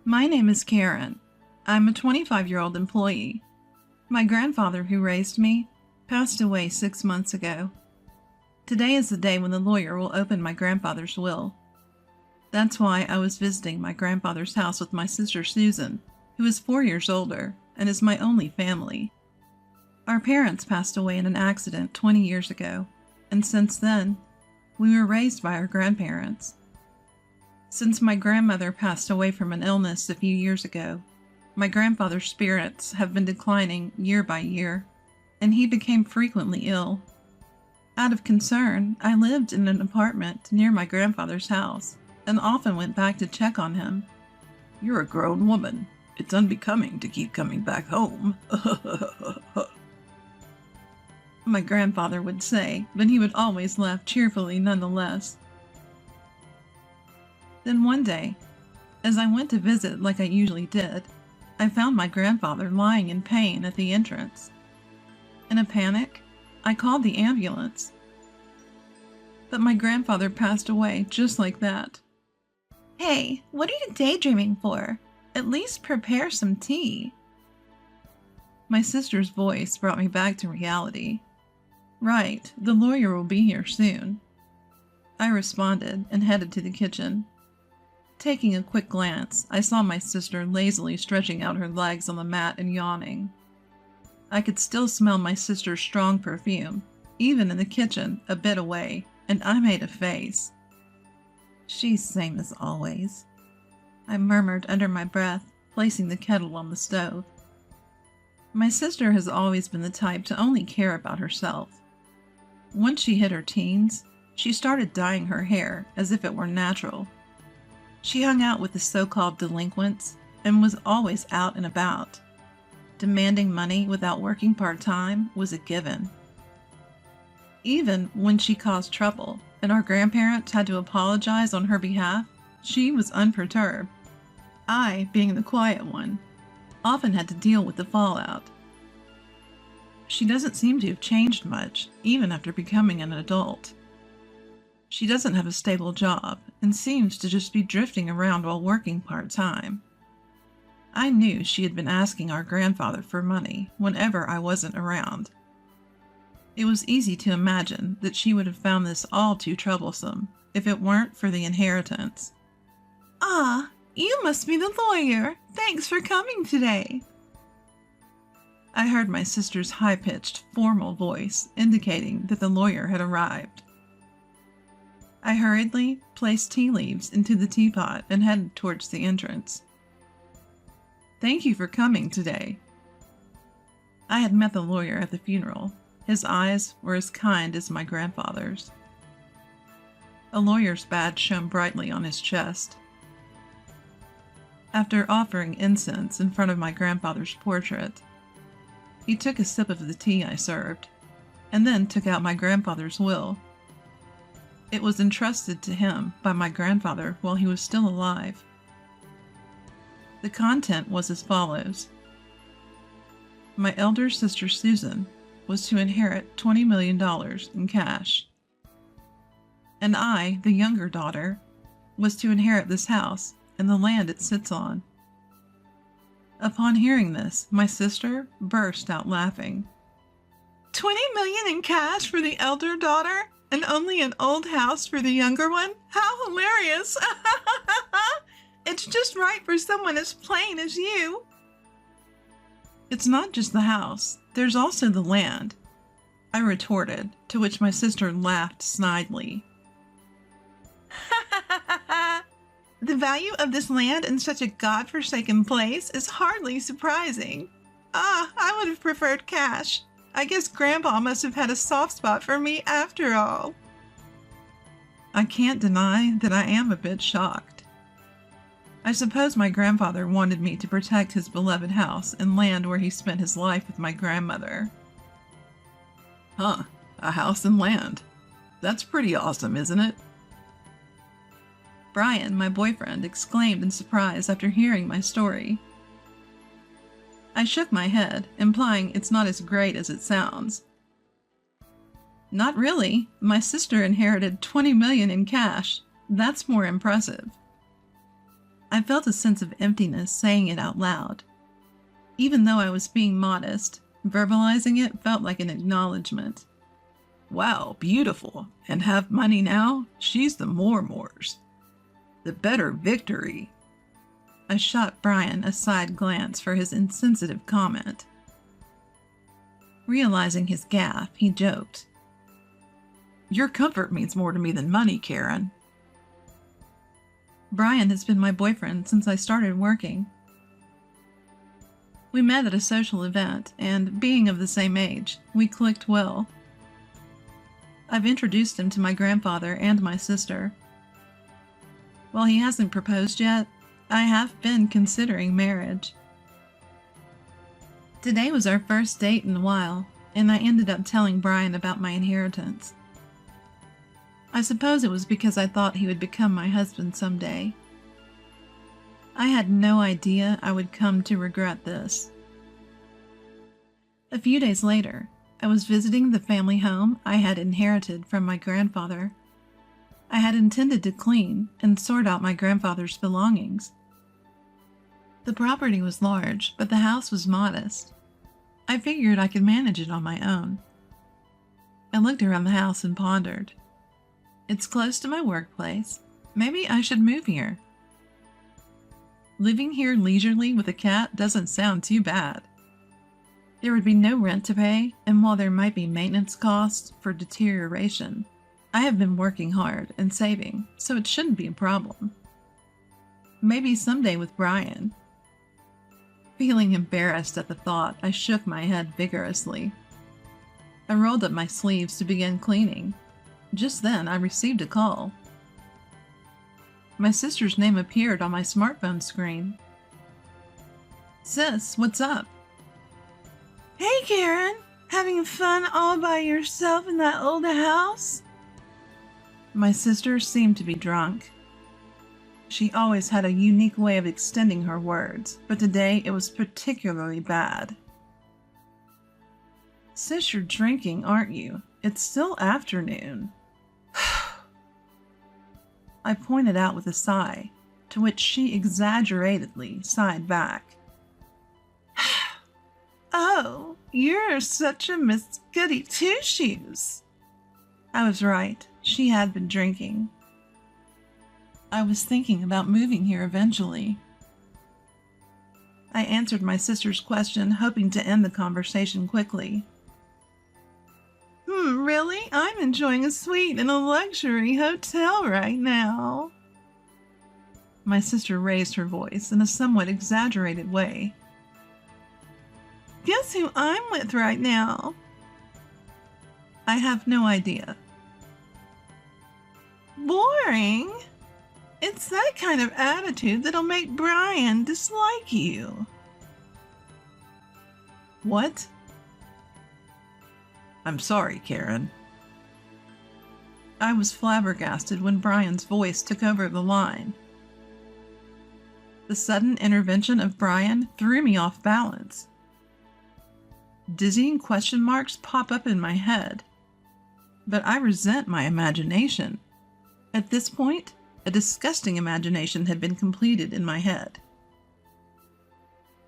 My name is Karen. I'm a 25-year-old employee. My grandfather, who raised me, passed away 6 months ago. Today is the day when the lawyer will open my grandfather's will. That's why I was visiting my grandfather's house with my sister Susan, who is 4 years older and is my only family. Our parents passed away in an accident 20 years ago, and since then, we were raised by our grandparents. Since my grandmother passed away from an illness a few years ago, my grandfather's spirits have been declining year by year, and he became frequently ill. Out of concern, I lived in an apartment near my grandfather's house and often went back to check on him. "You're a grown woman. It's unbecoming to keep coming back home," my grandfather would say, but he would always laugh cheerfully nonetheless. Then one day, as I went to visit like I usually did, I found my grandfather lying in pain at the entrance. In a panic, I called the ambulance. But my grandfather passed away just like that. "Hey, what are you daydreaming for? At least prepare some tea." My sister's voice brought me back to reality. "Right, the lawyer will be here soon." I responded and headed to the kitchen. Taking a quick glance, I saw my sister lazily stretching out her legs on the mat and yawning. I could still smell my sister's strong perfume, even in the kitchen a bit away, and I made a face. "She's same as always," I murmured under my breath, placing the kettle on the stove. My sister has always been the type to only care about herself. Once she hit her teens, she started dyeing her hair as if it were natural. She hung out with the so-called delinquents and was always out and about. Demanding money without working part-time was a given. Even when she caused trouble and our grandparents had to apologize on her behalf, she was unperturbed. I, being the quiet one, often had to deal with the fallout. She doesn't seem to have changed much, even after becoming an adult. She doesn't have a stable job and seems to just be drifting around while working part-time. I knew she had been asking our grandfather for money whenever I wasn't around. It was easy to imagine that she would have found this all too troublesome if it weren't for the inheritance. "Ah, you must be the lawyer. Thanks for coming today." I heard my sister's high-pitched, formal voice indicating that the lawyer had arrived. I hurriedly placed tea leaves into the teapot and headed towards the entrance. "Thank you for coming today." I had met the lawyer at the funeral. His eyes were as kind as my grandfather's. A lawyer's badge shone brightly on his chest. After offering incense in front of my grandfather's portrait, he took a sip of the tea I served, and then took out my grandfather's will. It was entrusted to him by my grandfather while he was still alive. The content was as follows. My elder sister Susan was to inherit $20 million in cash. And I, the younger daughter, was to inherit this house and the land it sits on. Upon hearing this, my sister burst out laughing. $20 million in cash for the elder daughter? And only an old house for the younger one? How hilarious! It's just right for someone as plain as you. It's not just the house. There's also the land, I retorted, to which my sister laughed snidely. The value of this land in such a godforsaken place is hardly surprising. I would have preferred cash. I guess Grandpa must have had a soft spot for me after all. I can't deny that I am a bit shocked. I suppose my grandfather wanted me to protect his beloved house and land where he spent his life with my grandmother. Huh, a house and land. That's pretty awesome, isn't it? Brian, my boyfriend, exclaimed in surprise after hearing my story. I shook my head, implying it's not as great as it sounds. Not really. My sister inherited $20 million in cash. That's more impressive. I felt a sense of emptiness saying it out loud. Even though I was being modest, verbalizing it felt like an acknowledgement. Wow, beautiful. And have money now? She's the Moores. The better victory. I shot Brian a side glance for his insensitive comment. Realizing his gaffe, he joked. Your comfort means more to me than money, Karen. Brian has been my boyfriend since I started working. We met at a social event, and being of the same age, we clicked well. I've introduced him to my grandfather and my sister. While he hasn't proposed yet, I have been considering marriage. Today was our first date in a while, and I ended up telling Brian about my inheritance. I suppose it was because I thought he would become my husband someday. I had no idea I would come to regret this. A few days later, I was visiting the family home I had inherited from my grandfather. I had intended to clean and sort out my grandfather's belongings. The property was large, but the house was modest. I figured I could manage it on my own. I looked around the house and pondered. It's close to my workplace. Maybe I should move here. Living here leisurely with a cat doesn't sound too bad. There would be no rent to pay, and while there might be maintenance costs for deterioration, I have been working hard and saving, so it shouldn't be a problem. Maybe someday with Brian. Feeling embarrassed at the thought, I shook my head vigorously. I rolled up my sleeves to begin cleaning. Just then, I received a call. My sister's name appeared on my smartphone screen. Sis, what's up? Hey, Karen! Having fun all by yourself in that old house? My sister seemed to be drunk. She always had a unique way of extending her words, but today it was particularly bad. Sis, you're drinking, aren't you? It's still afternoon. I pointed out with a sigh, to which she exaggeratedly sighed back. Oh, you're such a Miss Goody Two-Shoes. I was right. She had been drinking. I was thinking about moving here eventually. I answered my sister's question, hoping to end the conversation quickly. Really? I'm enjoying a suite in a luxury hotel right now. My sister raised her voice in a somewhat exaggerated way. Guess who I'm with right now? I have no idea. Boring. It's that kind of attitude that'll make Brian dislike you. What? I'm sorry, Karen. I was flabbergasted when Brian's voice took over the line. The sudden intervention of Brian threw me off balance. Dizzying question marks pop up in my head. But I resent my imagination. At this point, a disgusting imagination had been completed in my head.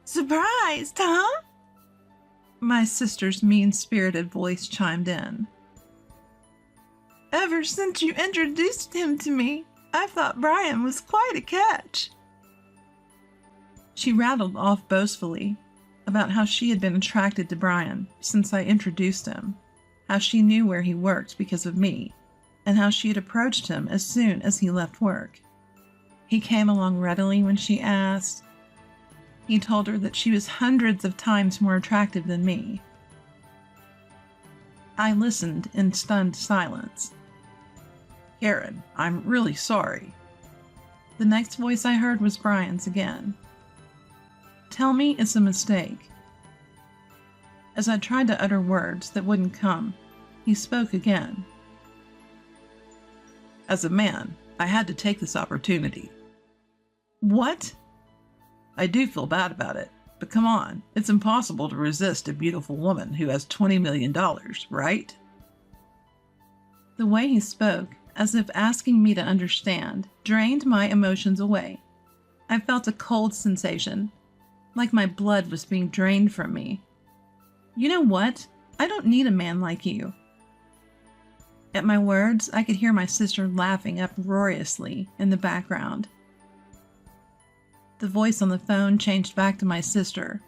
Surprised, huh? My sister's mean-spirited voice chimed in. Ever since you introduced him to me, I thought Brian was quite a catch. She rattled off boastfully about how she had been attracted to Brian since I introduced him, how she knew where he worked because of me, and how she had approached him as soon as he left work. He came along readily when she asked. He told her that she was hundreds of times more attractive than me. I listened in stunned silence. Karen, I'm really sorry. The next voice I heard was Brian's again. Tell me it's a mistake. As I tried to utter words that wouldn't come, he spoke again. As a man, I had to take this opportunity. What? I do feel bad about it, but come on, it's impossible to resist a beautiful woman who has $20 million, right? The way he spoke, as if asking me to understand, drained my emotions away. I felt a cold sensation, like my blood was being drained from me. You know what? I don't need a man like you. At my words, I could hear my sister laughing uproariously in the background. The voice on the phone changed back to my sister.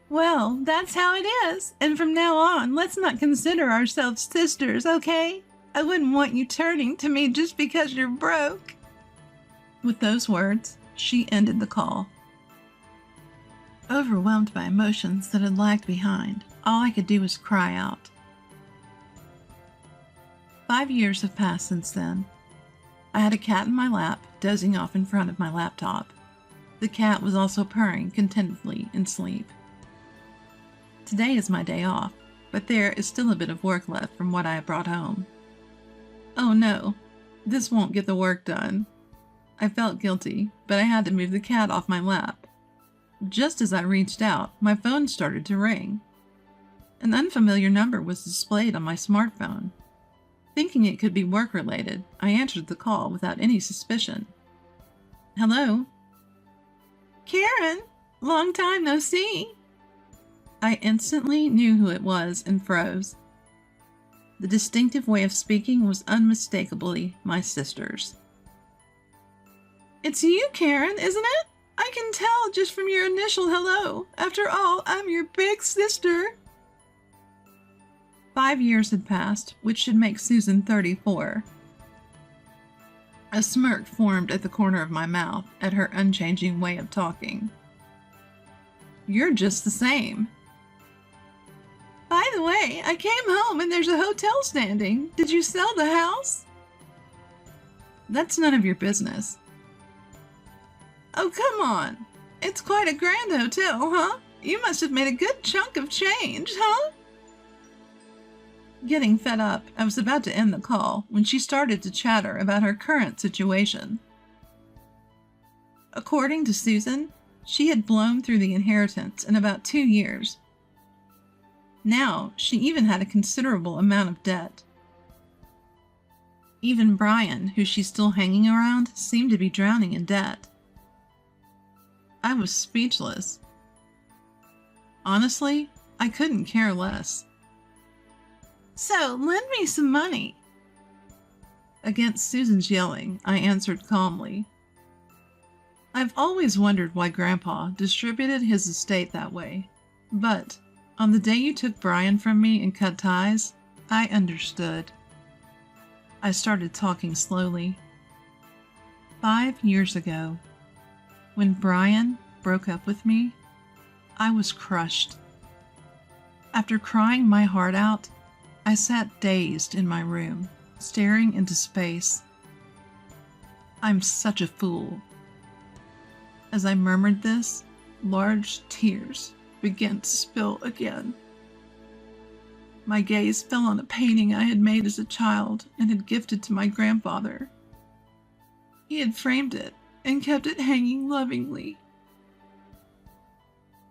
Well, that's how it is, and from now on, let's not consider ourselves sisters, okay? I wouldn't want you turning to me just because you're broke. With those words, she ended the call. Overwhelmed by emotions that had lagged behind, all I could do was cry out. 5 years have passed since then. I had a cat in my lap, dozing off in front of my laptop. The cat was also purring contentedly in sleep. Today is my day off, but there is still a bit of work left from what I have brought home. Oh no, this won't get the work done. I felt guilty, but I had to move the cat off my lap. Just as I reached out, my phone started to ring. An unfamiliar number was displayed on my smartphone. Thinking it could be work-related, I answered the call without any suspicion. Hello? Karen, long time no see. I instantly knew who it was and froze. The distinctive way of speaking was unmistakably my sister's. It's you, Karen, isn't it? I can tell just from your initial hello. After all, I'm your big sister. 5 years had passed, which should make Susan 34. A smirk formed at the corner of my mouth at her unchanging way of talking. You're just the same. By the way, I came home and there's a hotel standing. Did you sell the house? That's none of your business. Oh, come on. It's quite a grand hotel, huh? You must have made a good chunk of change, huh? Getting fed up, I was about to end the call when she started to chatter about her current situation. According to Susan, she had blown through the inheritance in about 2 years. Now, she even had a considerable amount of debt. Even Brian, who she's still hanging around, seemed to be drowning in debt. I was speechless. Honestly, I couldn't care less. So, lend me some money. Against Susan's yelling, I answered calmly. I've always wondered why Grandpa distributed his estate that way, but on the day you took Brian from me and cut ties, I understood. I started talking slowly. 5 years ago, when Brian broke up with me, I was crushed. After crying my heart out, I sat dazed in my room, staring into space. I'm such a fool. As I murmured this, large tears began to spill again. My gaze fell on a painting I had made as a child and had gifted to my grandfather. He had framed it and kept it hanging lovingly.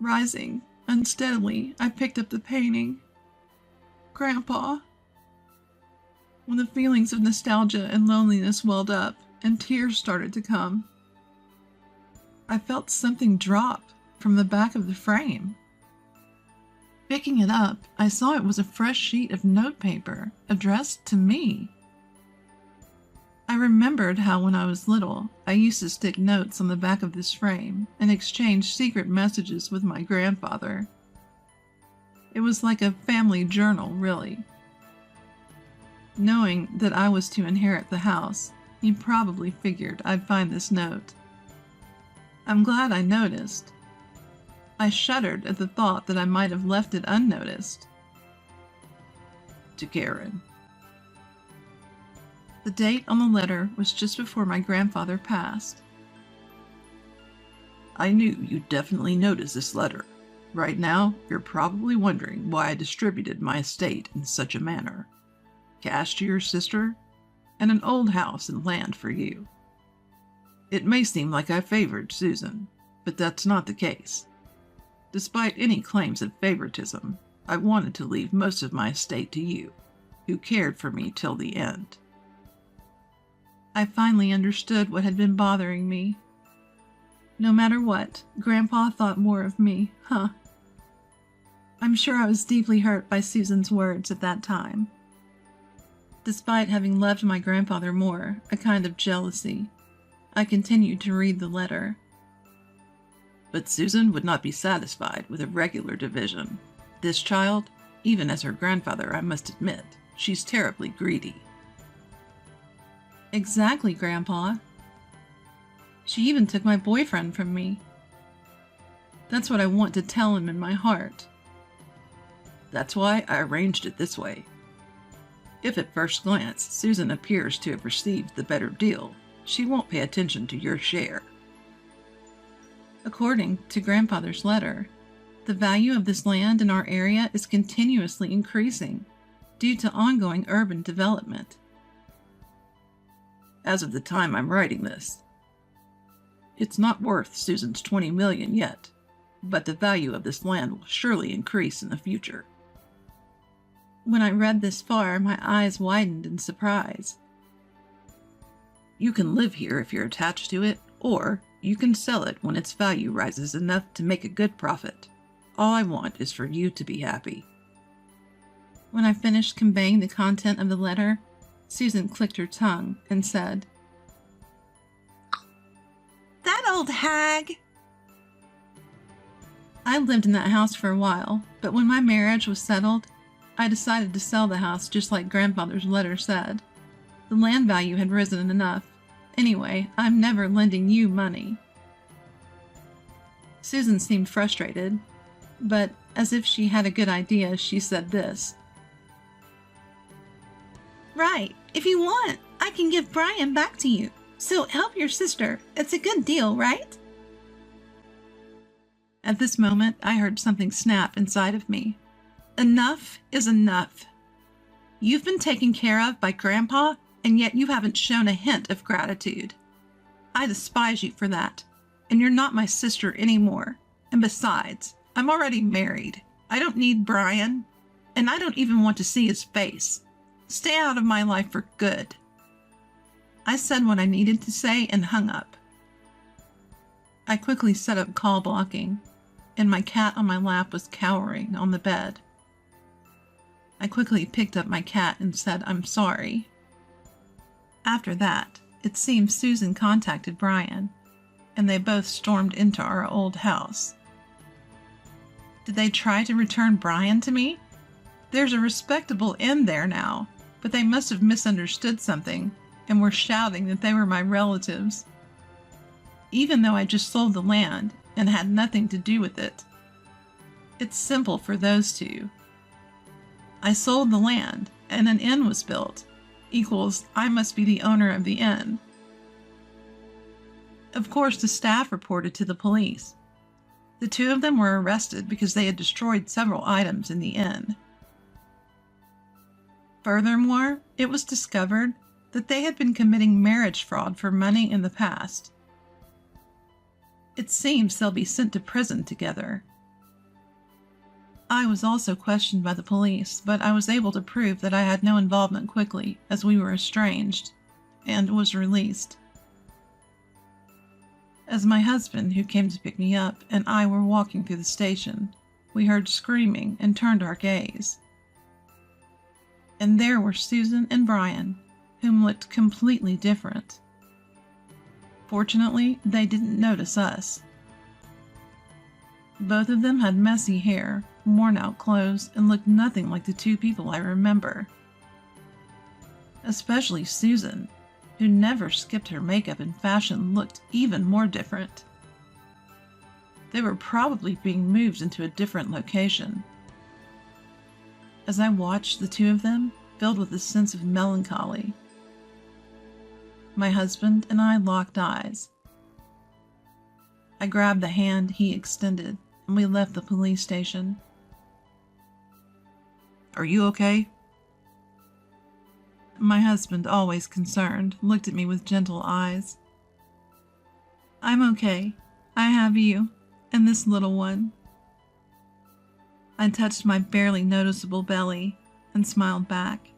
Rising unsteadily, I picked up the painting. Grandpa. When the feelings of nostalgia and loneliness welled up and tears started to come, I felt something drop from the back of the frame. Picking it up, I saw it was a fresh sheet of notepaper addressed to me. I remembered how when I was little, I used to stick notes on the back of this frame and exchange secret messages with my grandfather. It was like a family journal, really. Knowing that I was to inherit the house, he probably figured I'd find this note. I'm glad I noticed. I shuddered at the thought that I might have left it unnoticed. To Karen. The date on the letter was just before my grandfather passed. I knew you'd definitely notice this letter. Right now, you're probably wondering why I distributed my estate in such a manner. Cash to your sister, and an old house and land for you. It may seem like I favored Susan, but that's not the case. Despite any claims of favoritism, I wanted to leave most of my estate to you, who cared for me till the end. I finally understood what had been bothering me. No matter what, Grandpa thought more of me, huh? I'm sure I was deeply hurt by Susan's words at that time. Despite having loved my grandfather more, a kind of jealousy, I continued to read the letter. But Susan would not be satisfied with a regular division. This child, even as her grandfather, I must admit, she's terribly greedy. Exactly, Grandpa. She even took my boyfriend from me. That's what I want to tell him in my heart. That's why I arranged it this way. If at first glance Susan appears to have received the better deal, she won't pay attention to your share. According to Grandfather's letter, the value of this land in our area is continuously increasing due to ongoing urban development. As of the time I'm writing this, it's not worth Susan's $20 million yet, but the value of this land will surely increase in the future. When I read this far, my eyes widened in surprise. You can live here if you're attached to it, or you can sell it when its value rises enough to make a good profit. All I want is for you to be happy. When I finished conveying the content of the letter, Susan clicked her tongue and said, That old hag! I lived in that house for a while, but when my marriage was settled, I decided to sell the house just like Grandfather's letter said. The land value had risen enough. Anyway, I'm never lending you money. Susan seemed frustrated, but as if she had a good idea, she said this. Right, if you want, I can give Brian back to you. So help your sister. It's a good deal, right? At this moment, I heard something snap inside of me. Enough is enough. You've been taken care of by Grandpa, and yet you haven't shown a hint of gratitude. I despise you for that, and you're not my sister anymore. And besides, I'm already married. I don't need Brian, and I don't even want to see his face. Stay out of my life for good. I said what I needed to say and hung up. I quickly set up call blocking, and my cat on my lap was cowering on the bed. I quickly picked up my cat and said, I'm sorry. After that, it seems Susan contacted Brian, and they both stormed into our old house. Did they try to return Brian to me? There's a respectable inn there now, but they must have misunderstood something and were shouting that they were my relatives. Even though I just sold the land and had nothing to do with it. It's simple for those two. I sold the land, and an inn was built, equals I must be the owner of the inn. Of course, the staff reported to the police. The two of them were arrested because they had destroyed several items in the inn. Furthermore, it was discovered that they had been committing marriage fraud for money in the past. It seems they'll be sent to prison together. I was also questioned by the police, but I was able to prove that I had no involvement quickly, as we were estranged, and was released. As my husband, who came to pick me up, and I were walking through the station, we heard screaming and turned our gaze. And there were Susan and Brian, whom looked completely different. Fortunately, they didn't notice us. Both of them had messy hair, worn-out clothes, and looked nothing like the two people I remember. Especially Susan, who never skipped her makeup and fashion, looked even more different. They were probably being moved into a different location. As I watched the two of them, filled with a sense of melancholy, my husband and I locked eyes. I grabbed the hand he extended, and we left the police station. Are you okay? My husband, always concerned, looked at me with gentle eyes. I'm okay. I have you, and this little one. I touched my barely noticeable belly and smiled back.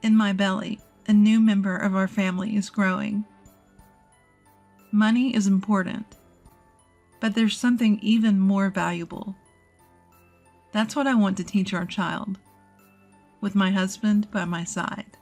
In my belly, a new member of our family is growing. Money is important, but there's something even more valuable. That's what I want to teach our child, with my husband by my side.